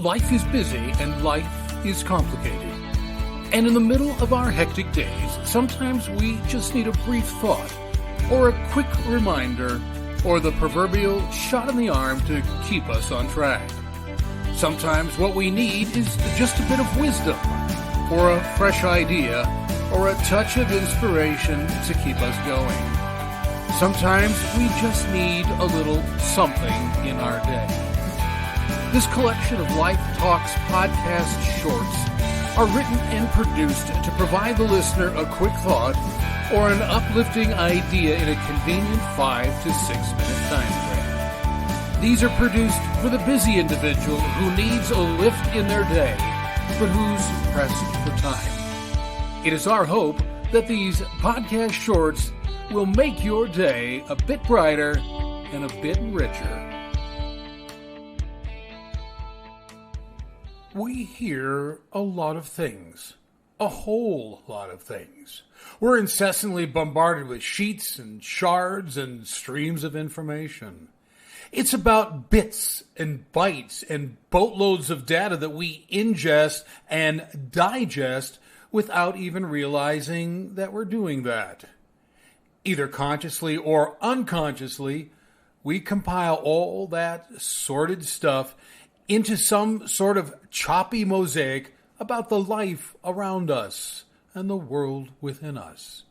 Life is busy and life is complicated. And in the middle of our hectic days, sometimes we just need a brief thought, or a quick reminder, or the proverbial shot in the arm to keep us on track. Sometimes what we need is just a bit of wisdom, or a fresh idea, or a touch of inspiration to keep us going. Sometimes we just need a little something in our day. This collection of Life Talks podcast shorts are written and produced to provide the listener a quick thought or an uplifting idea in a convenient 5 to 6 minute time frame. These are produced for the busy individual who needs a lift in their day, but who's pressed for time. It is our hope that these podcast shorts will make your day a bit brighter and a bit richer. We hear a lot of things, a whole lot of things. We're incessantly bombarded with sheets and shards and streams of information. It's about bits and bytes and boatloads of data that we ingest and digest without even realizing that we're doing that. Either consciously or unconsciously, we compile all that sordid stuff into some sort of choppy mosaic about the life around us and the world within us.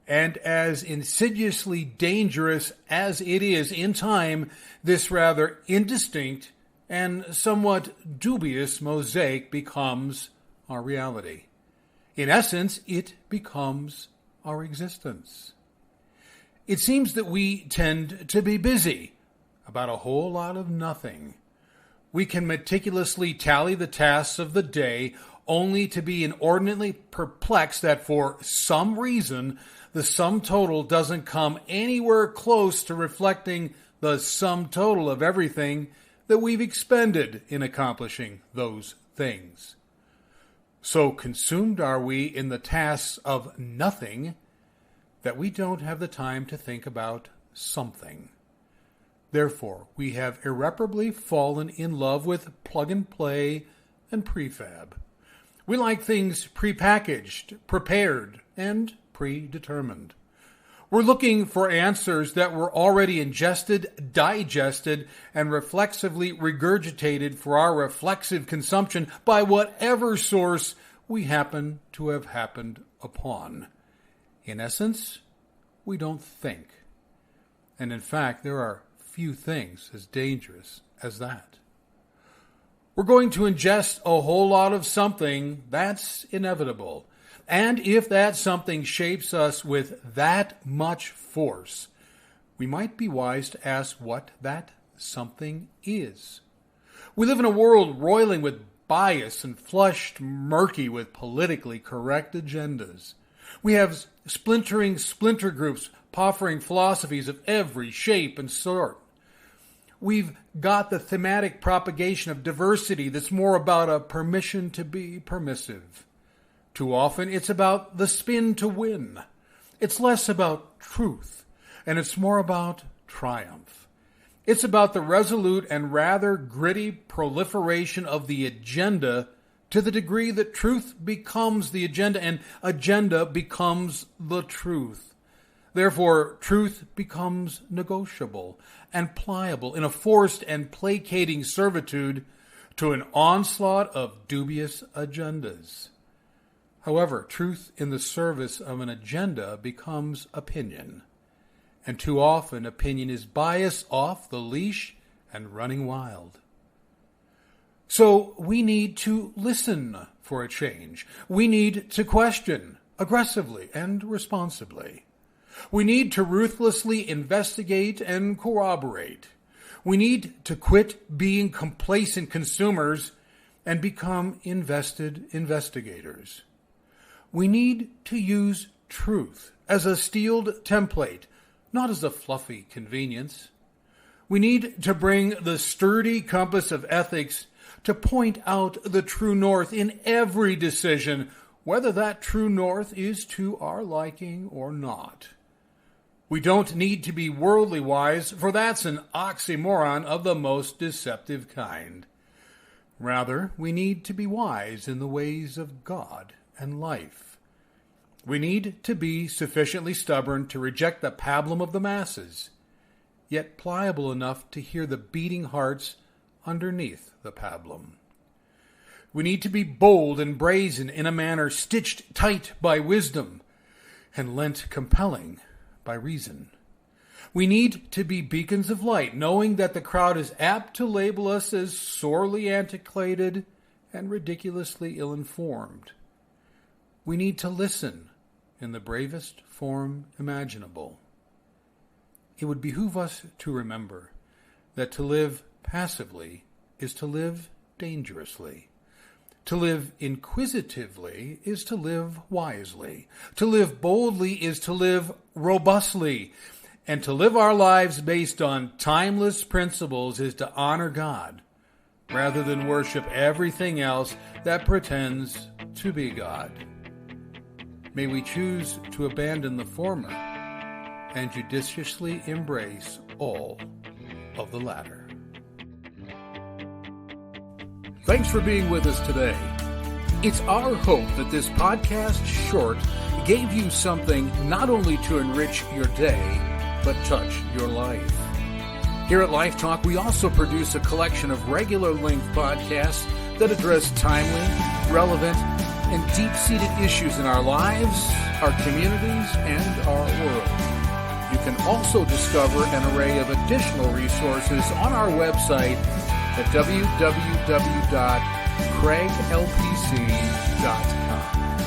And as insidiously dangerous as it is in time, this rather indistinct and somewhat dubious mosaic becomes our reality. In essence, it becomes our existence. It seems that we tend to be busy about a whole lot of nothing. We can meticulously tally the tasks of the day only to be inordinately perplexed that for some reason the sum total doesn't come anywhere close to reflecting the sum total of everything that we've expended in accomplishing those things. So consumed are we in the tasks of nothing that we don't have the time to think about something. Therefore, we have irreparably fallen in love with plug-and-play and prefab. We like things prepackaged, prepared, and predetermined. We're looking for answers that were already ingested, digested, and reflexively regurgitated for our reflexive consumption by whatever source we happen to have happened upon. In essence, we don't think. And in fact, there are few things as dangerous as that. We're going to ingest a whole lot of something. That's inevitable. And if that something shapes us with that much force, we might be wise to ask what that something is. We live in a world roiling with bias and flushed murky with politically correct agendas. We have splintering splinter groups proffering philosophies of every shape and sort. We've got the thematic propagation of diversity that's more about a permission to be permissive. Too often it's about the spin to win. It's less about truth, and it's more about triumph. It's about the resolute and rather gritty proliferation of the agenda to the degree that truth becomes the agenda and agenda becomes the truth. Therefore, truth becomes negotiable and pliable in a forced and placating servitude to an onslaught of dubious agendas. However, truth in the service of an agenda becomes opinion, and too often opinion is biased off the leash and running wild. So we need to listen for a change. We need to question aggressively and responsibly. We need to ruthlessly investigate and corroborate. We need to quit being complacent consumers and become invested investigators. We need to use truth as a steeled template, not as a fluffy convenience. We need to bring the sturdy compass of ethics to point out the true north in every decision, whether that true north is to our liking or not. We don't need to be worldly wise, for that's an oxymoron of the most deceptive kind. Rather, we need to be wise in the ways of God and life. We need to be sufficiently stubborn to reject the pablum of the masses, yet pliable enough to hear the beating hearts underneath the pablum. We need to be bold and brazen in a manner stitched tight by wisdom and lent compelling by reason. We need to be beacons of light, knowing that the crowd is apt to label us as sorely antiquated and ridiculously ill-informed. We need to listen in the bravest form imaginable. It would behoove us to remember that to live passively is to live dangerously. To live inquisitively is to live wisely. To live boldly is to live robustly. And to live our lives based on timeless principles is to honor God, rather than worship everything else that pretends to be God. May we choose to abandon the former and judiciously embrace all of the latter. Thanks for being with us today. It's our hope that this podcast short gave you something not only to enrich your day, but touch your life. Here at Life Talk, we also produce a collection of regular-length podcasts that address timely, relevant, and deep-seated issues in our lives, our communities, and our world. You can also discover an array of additional resources on our website at www.craiglpc.com.